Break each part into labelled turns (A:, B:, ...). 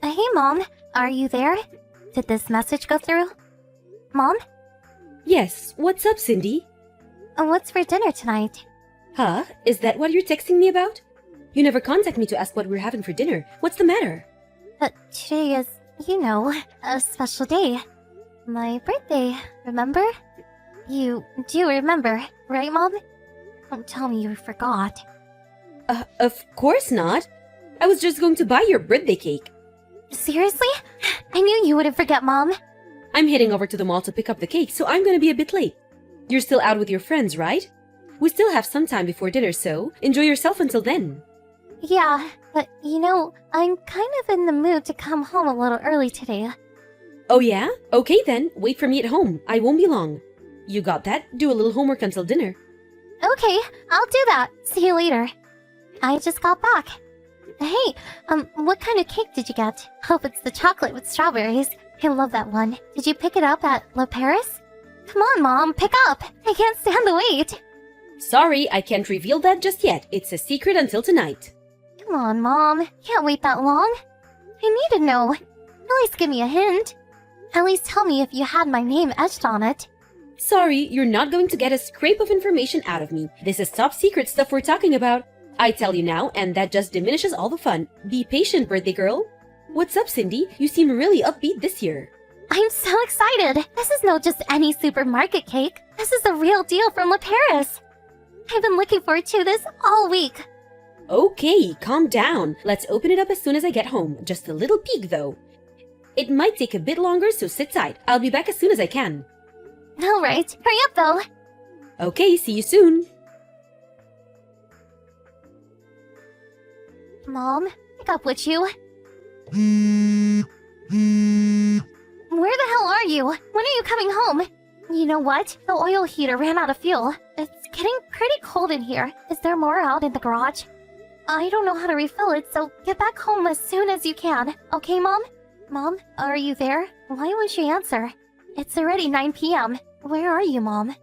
A: Hey, Mom. Are you there? Did this message go through? Mom?
B: Yes, what's up, Cindy?
A: What's for dinner tonight?
B: Huh? Is that what you're texting me about? You never contact me to ask what we're having for dinner. What's the matter?
A: Today is, a special day. My birthday, remember? You do remember, right, Mom? Don't tell me you forgot.
B: Of course not. I was just going to buy your birthday cake.
A: Seriously? I knew you wouldn't forget, Mom.
B: I'm heading over to the mall to pick up the cake, so I'm gonna be a bit late. You're still out with your friends, right? We still have some time before dinner, so enjoy yourself until then.
A: Yeah, but I'm kind of in the mood to come home a little early today.
B: Oh yeah? Okay then, wait for me at home. I won't be long. You got that? Do a little homework until dinner.
A: Okay, I'll do that. See you later. I just got back. Hey, what kind of cake did you get? Hope it's the chocolate with strawberries. I love that one. Did you pick it up at Le Paris? Come on, Mom, pick up. I can't stand the wait.
B: Sorry, I can't reveal that just yet. It's a secret until tonight.
A: Come on, Mom. Can't wait that long. I need to know. At least give me a hint. At least tell me if you had my name etched on it.
B: Sorry, you're not going to get a scrape of information out of me. This is top secret stuff we're talking about. I tell you now, and that just diminishes all the fun. Be patient, birthday girl. What's up, Cindy? You seem really upbeat this year.
A: I'm so excited. This is not just any supermarket cake. This is the real deal from Le Paris. I've been looking forward to this all week.
B: Okay, calm down. Let's open it up as soon as I get home. Just a little peek, though. It might take a bit longer, so sit tight. I'll be back as soon as I can.
A: All right, hurry up, though.
B: Okay, see you soon.
A: Mom, pick up with you. Where the hell are you? When are you coming home? You know what? The oil heater ran out of fuel. It's getting pretty cold in here. Is there more out in the garage? I don't know how to refill it, so get back home as soon as you can. Okay, Mom? Mom, are you there? Why won't you answer? It's already 9 p.m. Where are you, Mom?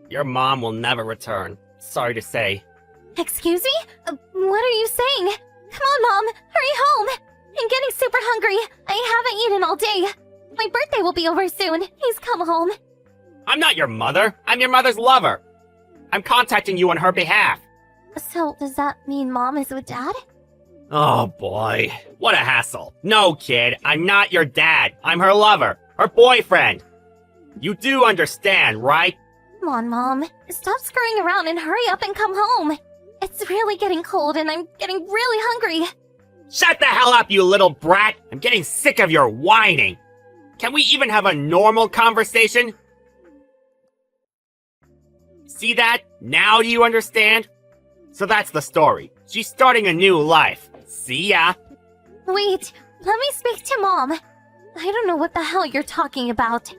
C: Your mom will never return. Sorry to say.
A: Excuse me? What are you saying? Come on, Mom! Hurry home! I'm getting super hungry. I haven't eaten all day. My birthday will be over soon. Please come home.
C: I'm not your mother. I'm your mother's lover. I'm contacting you on her behalf.
A: So, does that mean Mom is with Dad?
C: Oh boy, what a hassle. No, kid, I'm not your dad. I'm her lover, her boyfriend. You do understand, right?
A: Come on, Mom. Stop screwing around and hurry up and come home. It's really getting cold and I'm getting really hungry.
C: Shut the hell up, you little brat! I'm getting sick of your whining. Can we even have a normal conversation? See that? Now do you understand? So that's the story. She's starting a new life. See ya.
A: Wait, let me speak to Mom. I don't know what the hell you're talking about.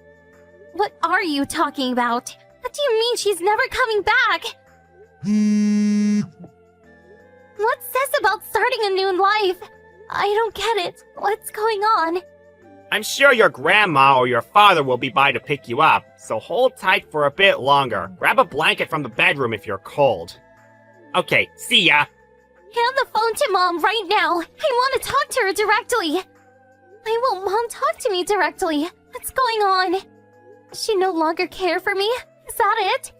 A: What are you talking about? What do you mean she's never coming back? What's this about starting a new life? I don't get it. What's going on?
C: I'm sure your grandma or your father will be by to pick you up, so hold tight for a bit longer. Grab a blanket from the bedroom if you're cold. Okay, see ya.
A: Hand the phone to Mom right now. I want to talk to her directly. Why won't Mom talk to me directly? What's going on? Does she no longer care for me? Is that it?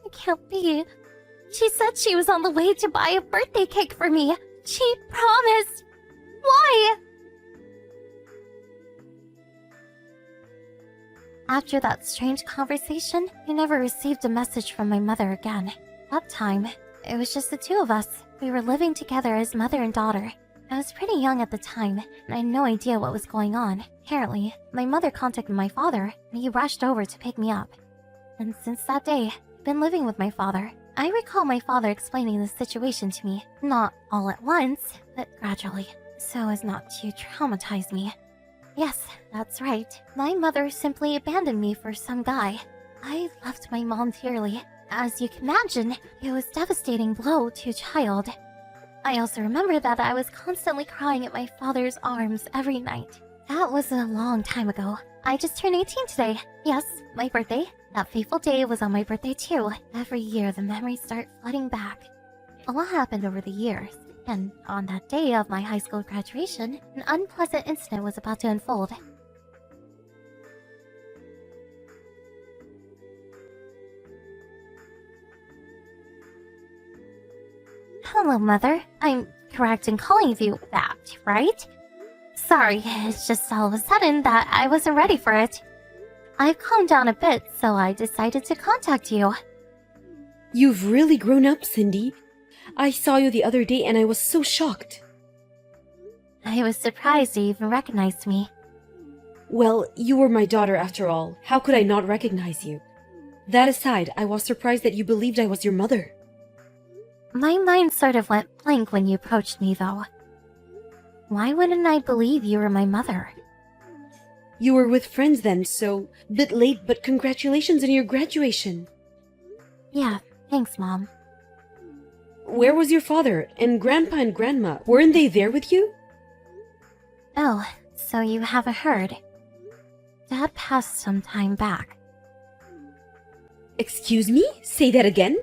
A: It can't be. She said she was on the way to buy a birthday cake for me. She promised. Why? After that strange conversation, I never received a message from my mother again. That time, it was just the two of us. We were living together as mother and daughter. I was pretty young at the time, and I had no idea what was going on. Apparently, my mother contacted my father, and he rushed over to pick me up. And since that day, I've been living with my father. I recall my father explaining the situation to me, not all at once, but gradually, so as not to traumatize me. Yes, that's right. My mother simply abandoned me for some guy. I loved my mom dearly. As you can imagine, it was a devastating blow to a child. I also remember that I was constantly crying at my father's arms every night. That was a long time ago. I just turned 18 today. Yes, my birthday. That fateful day was on my birthday too. Every year the memories start flooding back. A lot happened over the years. And on that day of my high school graduation, an unpleasant incident was about to unfold. Hello, Mother. I'm correct in calling you that, right? Sorry, it's just all of a sudden that I wasn't ready for it. I've calmed down a bit, so I decided to contact you.
B: You've really grown up, Cindy. I saw you the other day and I was so shocked.
A: I was surprised you even recognized me.
B: Well, you were my daughter after all. How could I not recognize you? That aside, I was surprised that you believed I was your mother.
A: My mind sort of went blank when you approached me, though. Why wouldn't I believe you were my mother?
B: You were with friends then, so bit late, but congratulations on your graduation.
A: Yeah, thanks, Mom.
B: Where was your father and grandpa and grandma? Weren't they there with you?
A: Oh, so you haven't heard. Dad passed some time back.
B: Excuse me? Say that again?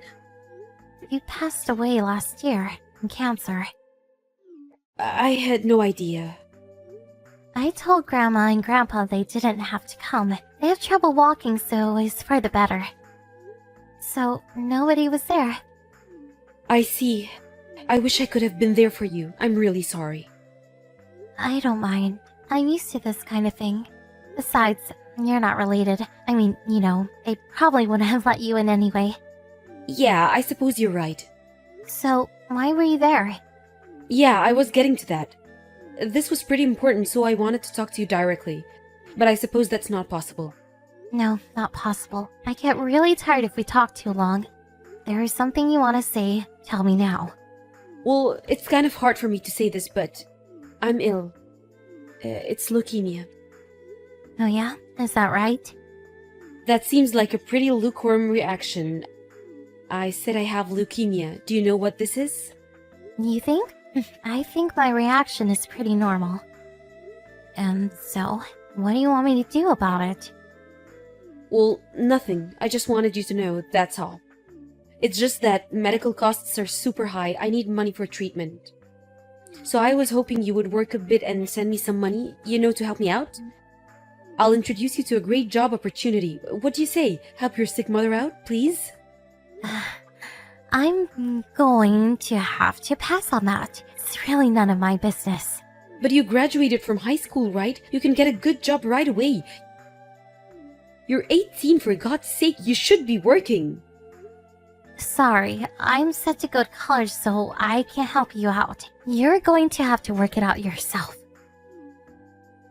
A: He passed away last year from cancer.
B: I had no idea.
A: I told Grandma and Grandpa they didn't have to come. They have trouble walking, so it's for the better. So, nobody was there.
B: I see. I wish I could have been there for you. I'm really sorry.
A: I don't mind. I'm used to this kind of thing. Besides, you're not related. I mean, you know, they probably wouldn't have let you in anyway.
B: Yeah, I suppose you're right.
A: So, why were you there?
B: Yeah, I was getting to that. This was pretty important, so I wanted to talk to you directly. But I suppose that's not possible.
A: No, not possible. I get really tired if we talk too long. There is something you want to say, tell me now.
B: Well, it's kind of hard for me to say this, but I'm ill. It's leukemia.
A: Oh yeah? Is that right?
B: That seems like a pretty lukewarm reaction. I said I have leukemia. Do you know what this is?
A: You think? I think my reaction is pretty normal. And so, what do you want me to do about it?
B: Well, nothing. I just wanted you to know, that's all. It's just that medical costs are super high. I need money for treatment. So I was hoping you would work a bit and send me some money, to help me out. I'll introduce you to a great job opportunity. What do you say? Help your sick mother out, please?
A: I'm going to have to pass on that. It's really none of my business.
B: But you graduated from high school, right? You can get a good job right away. You're 18, for God's sake. You should be working.
A: Sorry, I'm set to go to college, so I can't help you out. You're going to have to work it out yourself.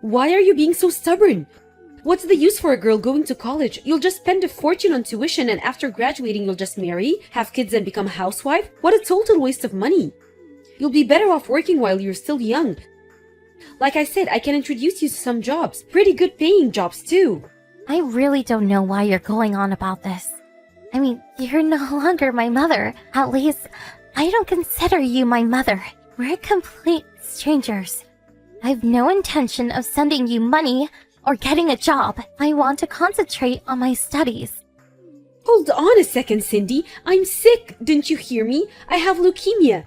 B: Why are you being so stubborn? What's the use for a girl going to college? You'll just spend a fortune on tuition, and after graduating you'll just marry, have kids, and become a housewife? What a total waste of money. You'll be better off working while you're still young. Like I said, I can introduce you to some jobs. Pretty good paying jobs too.
A: I really don't know why you're going on about this. I mean, you're no longer my mother. At least, I don't consider you my mother. We're complete strangers. I've no intention of sending you money or getting a job. I want to concentrate on my studies.
B: Hold on a second, Cindy. I'm sick. Didn't you hear me? I have leukemia.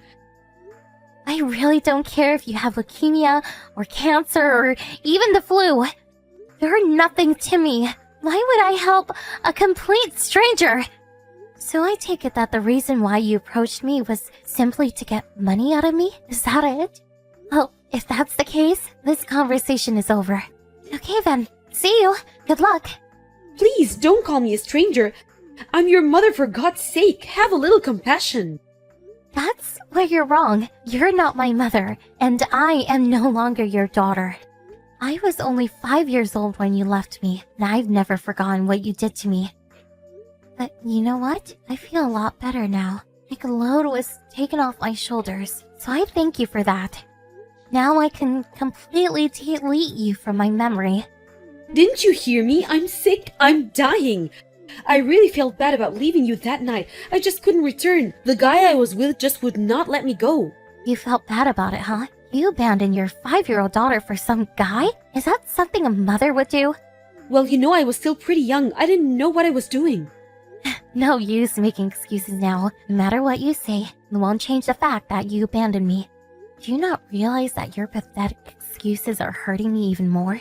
A: I really don't care if you have leukemia or cancer or even the flu. You're nothing to me. Why would I help a complete stranger? So I take it that the reason why you approached me was simply to get money out of me? Is that it? Well, if that's the case, this conversation is over. Okay then, see you. Good luck.
B: Please, don't call me a stranger. I'm your mother, for God's sake. Have a little compassion.
A: That's where you're wrong. You're not my mother, and I am no longer your daughter. I was only 5 years old when you left me, and I've never forgotten what you did to me. But you know what? I feel a lot better now. Like a load was taken off my shoulders, so I thank you for that. Now I can completely delete you from my memory.
B: Didn't you hear me? I'm sick. I'm dying. I really felt bad about leaving you that night. I just couldn't return. The guy I was with just would not let me go.
A: You felt bad about it, huh? You abandoned your 5-year-old daughter for some guy? Is that something a mother would do?
B: Well, I was still pretty young. I didn't know what I was doing.
A: No use making excuses now. No matter what you say, it won't change the fact that you abandoned me. Do you not realize that your pathetic excuses are hurting me even more?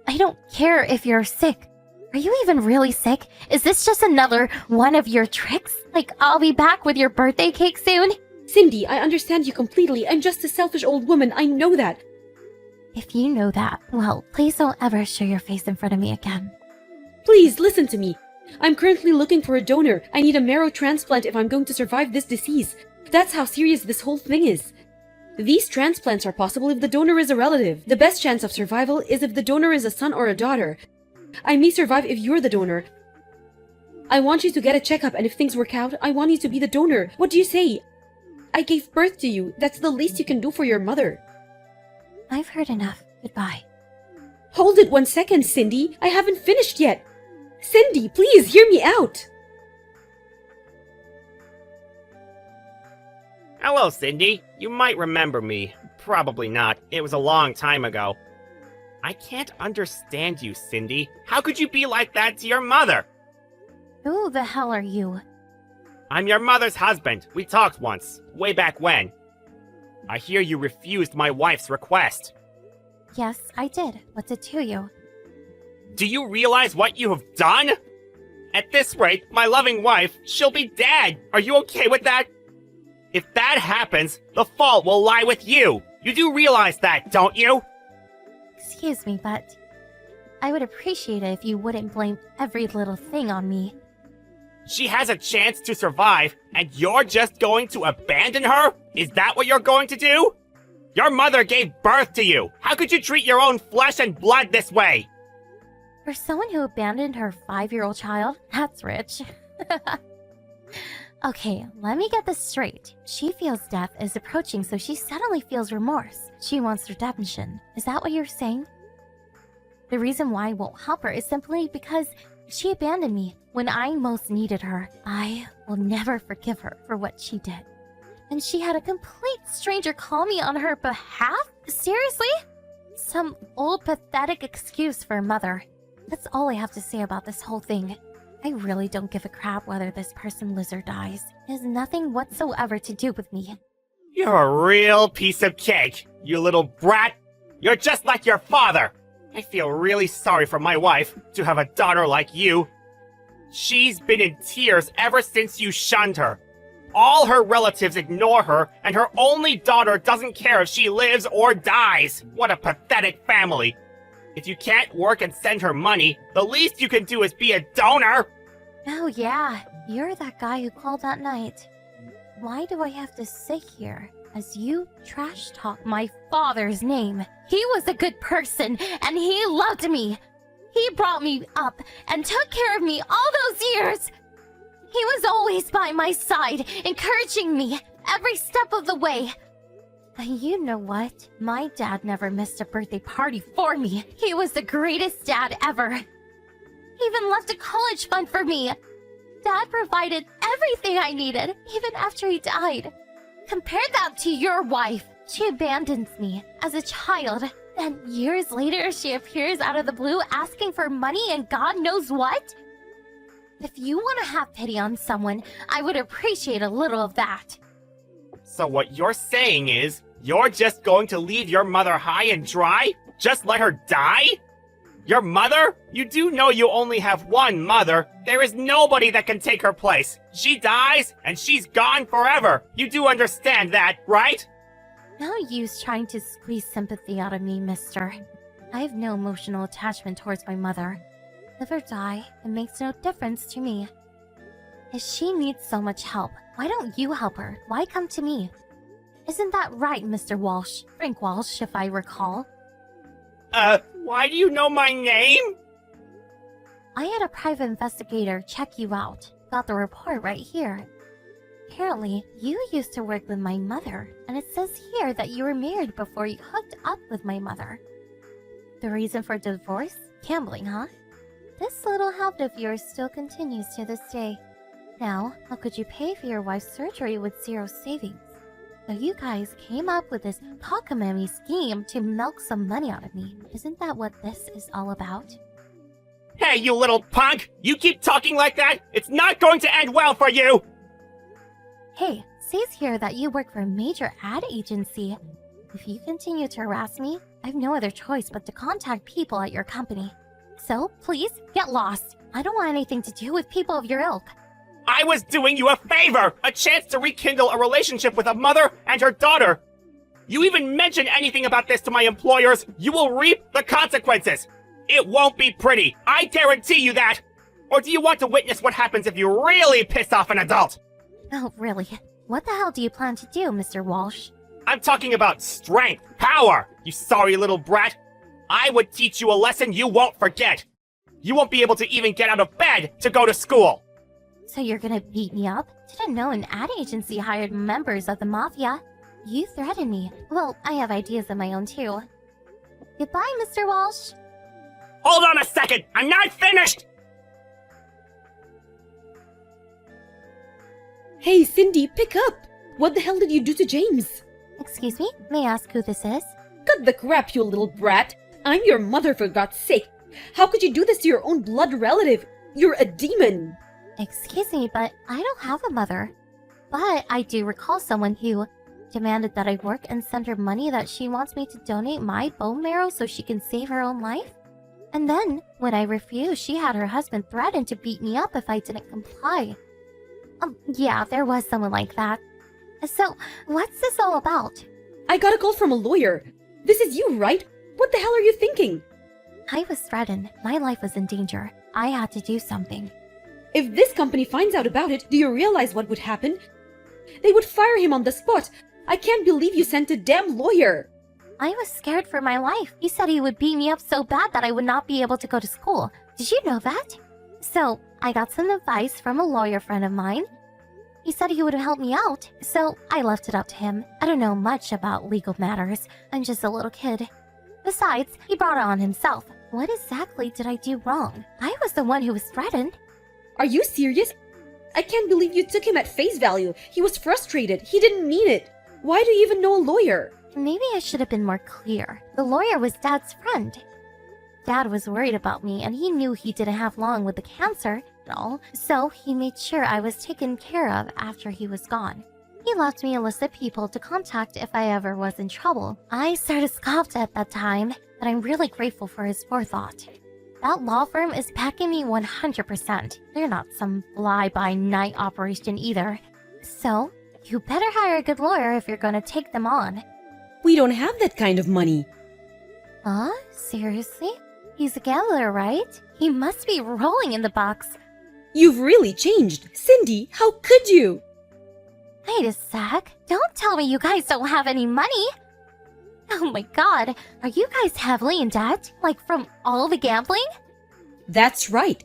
A: I don't care if you're sick. Are you even really sick? Is this just another one of your tricks? Like, I'll be back with your birthday cake soon?
B: Cindy, I understand you completely. I'm just a selfish old woman. I know that.
A: If you know that, well, please don't ever show your face in front of me again.
B: Please, listen to me. I'm currently looking for a donor. I need a marrow transplant if I'm going to survive this disease. That's how serious this whole thing is. These transplants are possible if the donor is a relative. The best chance of survival is if the donor is a son or a daughter. I may survive if you're the donor. I want you to get a checkup, and if things work out, I want you to be the donor. What do you say? I gave birth to you. That's the least you can do for your mother.
A: I've heard enough. Goodbye.
B: Hold it 1 second, Cindy. I haven't finished yet. Cindy, please hear me out.
C: Hello, Cindy. You might remember me. Probably not. It was a long time ago. I can't understand you, Cindy. How could you be like that to your mother?
A: Who the hell are you?
C: I'm your mother's husband. We talked once, way back when. I hear you refused my wife's request.
A: Yes, I did. What's it to you?
C: Do you realize what you have done? At this rate, my loving wife, she'll be dead. Are you okay with that? If that happens, the fault will lie with you. You do realize that, don't you?
A: Excuse me, but I would appreciate it if you wouldn't blame every little thing on me.
C: She has a chance to survive, and you're just going to abandon her? Is that what you're going to do? Your mother gave birth to you. How could you treat your own flesh and blood this way?
A: For someone who abandoned her 5-year-old child, that's rich. Okay, let me get this straight. She feels death is approaching, so she suddenly feels remorse. She wants redemption. Is that what you're saying? The reason why I won't help her is simply because she abandoned me when I most needed her. I will never forgive her for what she did. And she had a complete stranger call me on her behalf? Seriously? Some old pathetic excuse for a mother. That's all I have to say about this whole thing. I really don't give a crap whether this person lives or dies. It has nothing whatsoever to do with me.
C: You're a real piece of cake, you little brat. You're just like your father. I feel really sorry for my wife to have a daughter like you. She's been in tears ever since you shunned her. All her relatives ignore her, and her only daughter doesn't care if she lives or dies. What a pathetic family. If you can't work and send her money, the least you can do is be a donor.
A: Oh yeah, you're that guy who called that night. Why do I have to sit here as you trash talk my father's name? He was a good person, and he loved me. He brought me up and took care of me all those years. He was always by my side, encouraging me every step of the way. And you know what? My dad never missed a birthday party for me. He was the greatest dad ever. He even left a college fund for me. Dad provided everything I needed, even after he died. Compare that to your wife. She abandons me as a child. Then years later, she appears out of the blue asking for money and God knows what? If you want to have pity on someone, I would appreciate a little of that.
C: So what you're saying is, you're just going to leave your mother high and dry? Just let her die? Your mother? You do know you only have one mother. There is nobody that can take her place. She dies, and she's gone forever. You do understand that, right?
A: No use trying to squeeze sympathy out of me, mister. I have no emotional attachment towards my mother. Live or die, it makes no difference to me. If she needs so much help, why don't you help her? Why come to me? Isn't that right, Mr. Walsh? Frank Walsh, if I recall.
C: Why do you know my name?
A: I had a private investigator check you out. Got the report right here. Apparently, you used to work with my mother, and it says here that you were married before you hooked up with my mother. The reason for divorce? Gambling, huh? This little habit of yours still continues to this day. Now, how could you pay for your wife's surgery with zero savings? So you guys came up with this cockamamie scheme to milk some money out of me. Isn't that what this is all about?
C: Hey, you little punk! You keep talking like that, it's not going to end well for you!
A: Hey, says here that you work for a major ad agency. If you continue to harass me, I have no other choice but to contact people at your company. So, please, get lost. I don't want anything to do with people of your ilk.
C: I was doing you a favor! A chance to rekindle a relationship with a mother and her daughter! You even mention anything about this to my employers, you will reap the consequences! It won't be pretty, I guarantee you that! Or do you want to witness what happens if you really piss off an adult?
A: Oh, really? What the hell do you plan to do, Mr. Walsh?
C: I'm talking about strength, power, you sorry little brat! I would teach you a lesson you won't forget! You won't be able to even get out of bed to go to school!
A: So you're gonna beat me up? Didn't know an ad agency hired members of the Mafia. You threatened me. Well, I have ideas of my own too. Goodbye, Mr. Walsh.
C: Hold on a second! I'm not finished!
B: Hey, Cindy, pick up! What the hell did you do to James?
A: Excuse me? May I ask who this is?
B: Cut the crap, you little brat! I'm your mother, for God's sake! How could you do this to your own blood relative? You're a demon!
A: Excuse me, but I don't have a mother. But I do recall someone who demanded that I work and send her money that she wants me to donate my bone marrow so she can save her own life. And then, when I refused, she had her husband threaten to beat me up if I didn't comply. Yeah, there was someone like that. So, what's this all about?
B: I got a call from a lawyer. This is you, right? What the hell are you thinking?
A: I was threatened. My life was in danger. I had to do something.
B: If this company finds out about it, do you realize what would happen? They would fire him on the spot. I can't believe you sent a damn lawyer.
A: I was scared for my life. He said he would beat me up so bad that I would not be able to go to school. Did you know that? So, I got some advice from a lawyer friend of mine. He said he would help me out, so I left it up to him. I don't know much about legal matters. I'm just a little kid. Besides, he brought it on himself. What exactly did I do wrong? I was the one who was threatened.
B: Are you serious? I can't believe you took him at face value. He was frustrated. He didn't mean it. Why do you even know a lawyer?
A: Maybe I should have been more clear. The lawyer was Dad's friend. Dad was worried about me, and he knew he didn't have long with the cancer and all, so he made sure I was taken care of after he was gone. He left me a list of people to contact if I ever was in trouble. I sort of scoffed at that time, but I'm really grateful for his forethought. That law firm is backing me 100%. They're not some fly-by-night operation either. So, you better hire a good lawyer if you're gonna take them on.
B: We don't have that kind of money.
A: Huh? Seriously? He's a gambler, right? He must be rolling in the bucks.
B: You've really changed. Cindy, how could you?
A: Wait a sec. Don't tell me you guys don't have any money. Oh my god, are you guys heavily in debt? Like from all the gambling?
B: That's right.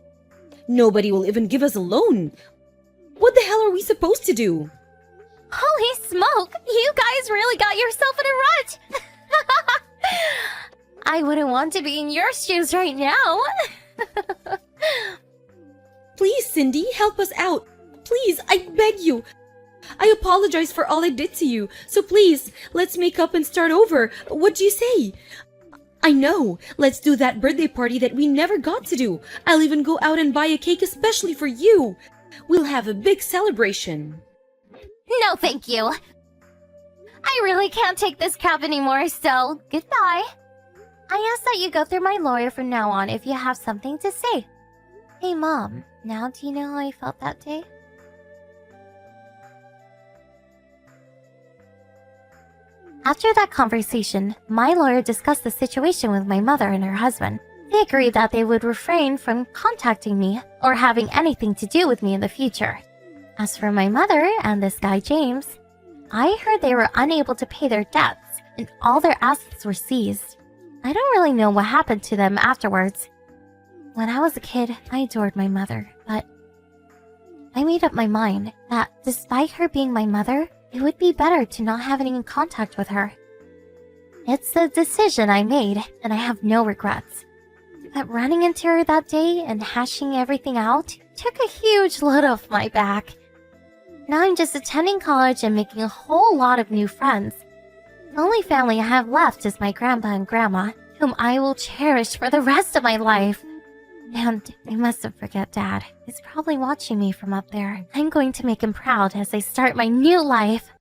B: Nobody will even give us a loan. What the hell are we supposed to do?
A: Holy smoke! You guys really got yourself in a rut! I wouldn't want to be in your shoes right now.
B: Please, Cindy, help us out. Please, I beg you. I apologize for all I did to you. So please, let's make up and start over. What do you say? I know. Let's do that birthday party that we never got to do. I'll even go out and buy a cake especially for you. We'll have a big celebration.
A: No, thank you. I really can't take this crap anymore, so goodbye. I ask that you go through my lawyer from now on if you have something to say. Hey, Mom, now do you know how I felt that day? After that conversation, my lawyer discussed the situation with my mother and her husband. They agreed that they would refrain from contacting me or having anything to do with me in the future. As for my mother and this guy James, I heard they were unable to pay their debts and all their assets were seized. I don't really know what happened to them afterwards. When I was a kid, I adored my mother, but I made up my mind that despite her being my mother, it would be better to not have any contact with her. It's the decision I made, and I have no regrets. But running into her that day and hashing everything out took a huge load off my back. Now I'm just attending college and making a whole lot of new friends. The only family I have left is my grandpa and grandma, whom I will cherish for the rest of my life. And I mustn't forget Dad. He's probably watching me from up there. I'm going to make him proud as I start my new life.